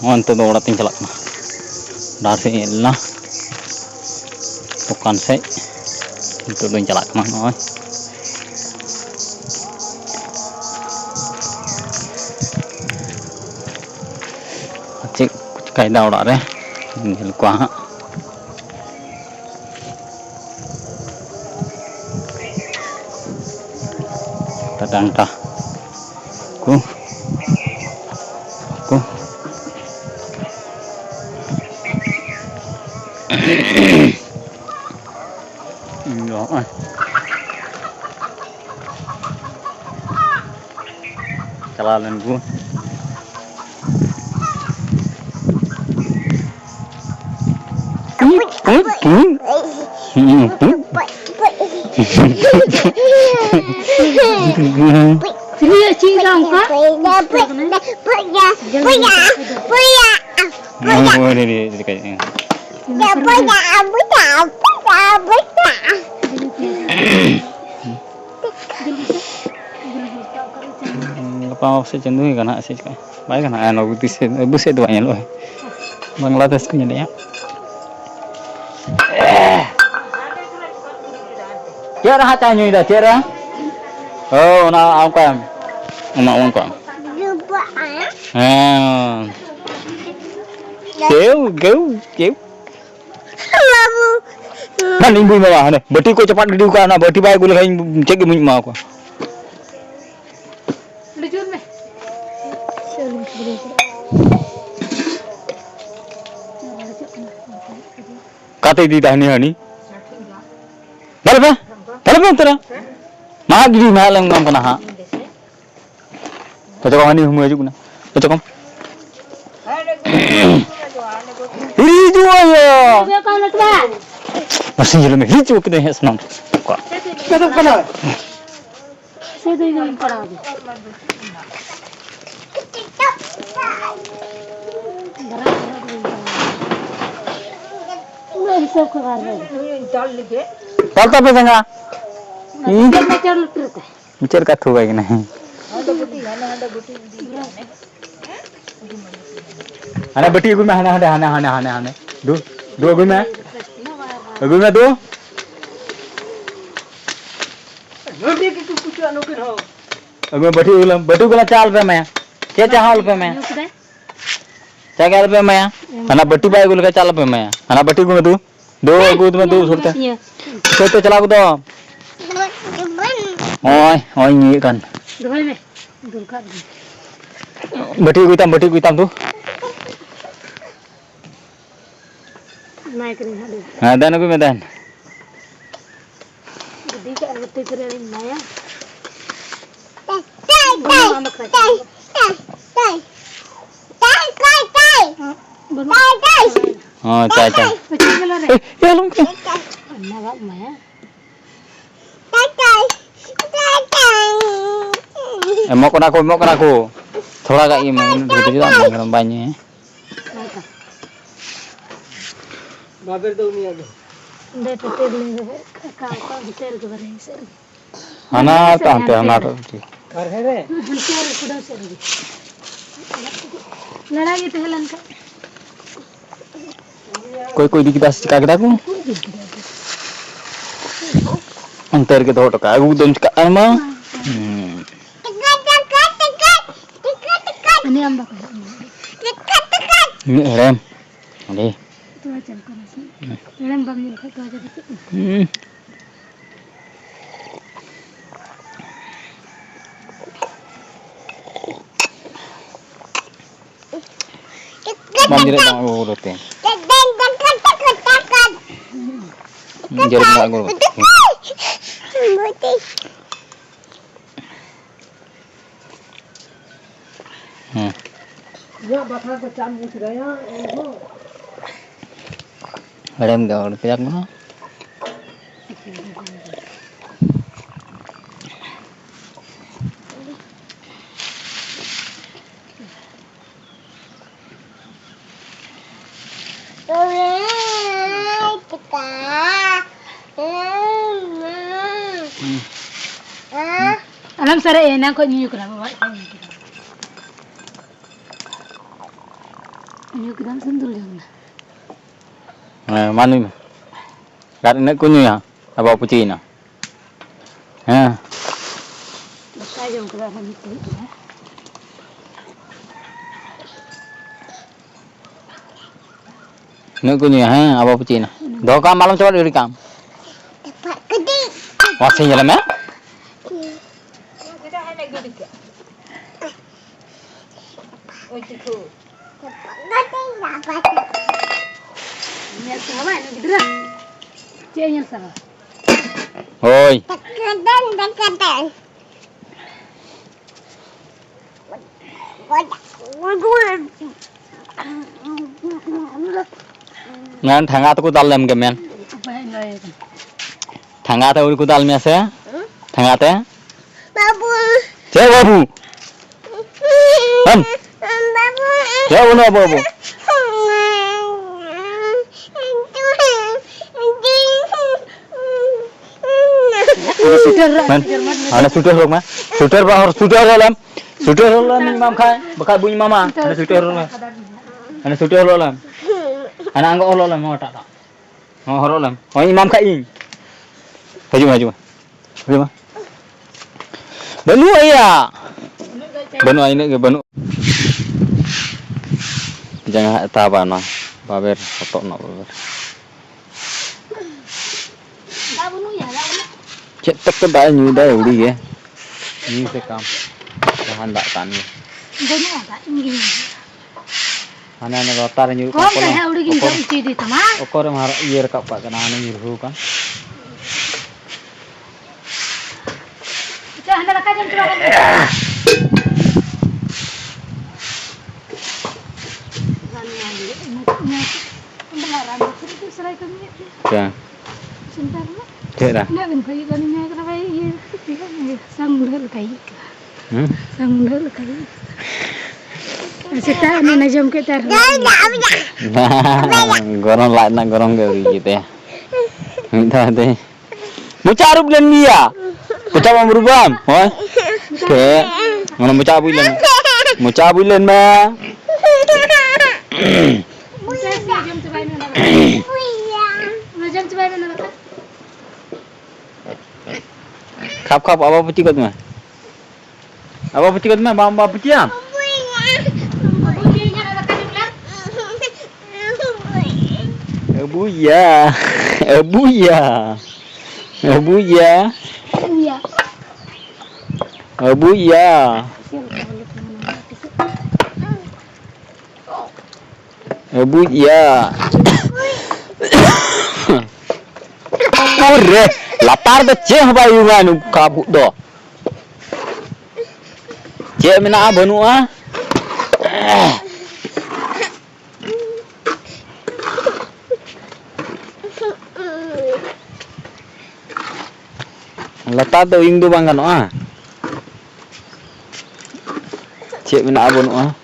Untuk orang tinggal nak dari lah bukan saya untuk tinggal mana cik kayak dah orang deh tinggal kuah tadang dah ku rồi jalan gue apa sih cenderung kan sih baik kan anak butis itu banyak loh Bangladesh punya dia Cera hatanya ida cera oh na apa emak apa kêu Nah, ibu mama nih, beti ko cepat dibuka, nah beti baik gue lagi cek ibu mama aku. Kata di dah ni. Berapa? Berapa tera? Mahal di mahal yang ngam kena ha. Kacau kau ni humur aja guna. Kacau kau. Ini juga ya. Masih jalan ni juga kita ni senang. Kacau kau nak? Saya dah ingin kerja. चलता पे संगा मिचर का थोगा कि नहीं आना बेटी गुम में हाने दो गुम में दो बेटी गुला चाल पे मैं क्या चाहल पे मैं क्या क्या पे मैं आना बेटी बाई गुल का चाल पे मैं आना बेटी गुम दो गुद में दो छोटे चला दो ओए ये kan बेटी गुइताम तू हां दान को में दान गड्डी का गत्ते करे नया हां चाय ये लम के अन्ना मैं emok kena aku थोड़ा का ये मैं gitu juga ngam banyak Babar तो नहीं आगे दे टटे ले का बिटर के बारे से आना तांते आना कर है रे हल्के कुड़ा से लड़ाई तो हलन का कोई दिखता चिका के को अंतर के दो टका वो दम का अरमा ini ambak ini rem ini itu aja kan rem bang ini itu aja dikit mandir tang urutin jarum nggak ngurut Ya bakal kecam saya itu. Ada enggak orang pihak mana? Alam sare enak kok nyu kena bawa. Nyu kena sendul jangan. Mana ni? Kat nak kunyu ya? Apa puci na? Saya jom kena itu. Nak kunyu ya? Apa puci na? Dua kam malam cepat dari kam. Masih jalan ya? Kita hanya gede ke. Oh itu. Ini sama ini gede lah. Cianya sama. Oi. Nan thanga tu kutal lem ke men? Apa yang lain? Thanga tu kutal me se? Thanga te? Babu. Cek babu. Kan? Cek mana babu? Man, ana sudah log ma. Sudah bahar sudah dalam. Sudah dalam imam khai, bakal bunyi mama. Ana sudah dalam. Ana sudah dalam. Ana anggo dalam mau tak tak. Mau dalam. Oh imam khai. Maju maju. Maju ma. Banu ayah. Banu ini ke banu. Jangan tahu apa baber foto nak baber. Cek tak kebaik ni dah uli ya. Ni sekam. Jangan tak tani. Banu apa ini? Mana ni rotar ni. Kau dah uli gini tak isi di tempat. Okor mar year kap pak kena ni ruh kan. Kita hendak kajian curang. Ya. Sebentar lah. Kira. Nak kan kayu kan ni nak kayu ye. Sanggup kayu. Sanggup kayu. Seta ni nak jom kita. Gorong lah nak gorong gari gitu ya. Minta deh. Mucah arup len dia. Mucah mau berubah. Oh. Ke. Mana mucah bulan? Mucah bulan ma. Jom coba ni nak. Jom coba ni nak. Kap apa putih kat mah? Apa putih kat mah? Bamba putih am? Buya. Buya. Buya. Buya. Buya. Ore, lapar dah ceh bayu manu kabut doh. Ceh mina banu ah. Lapar dah ingdu banggan ah. Ceh mina banu ah.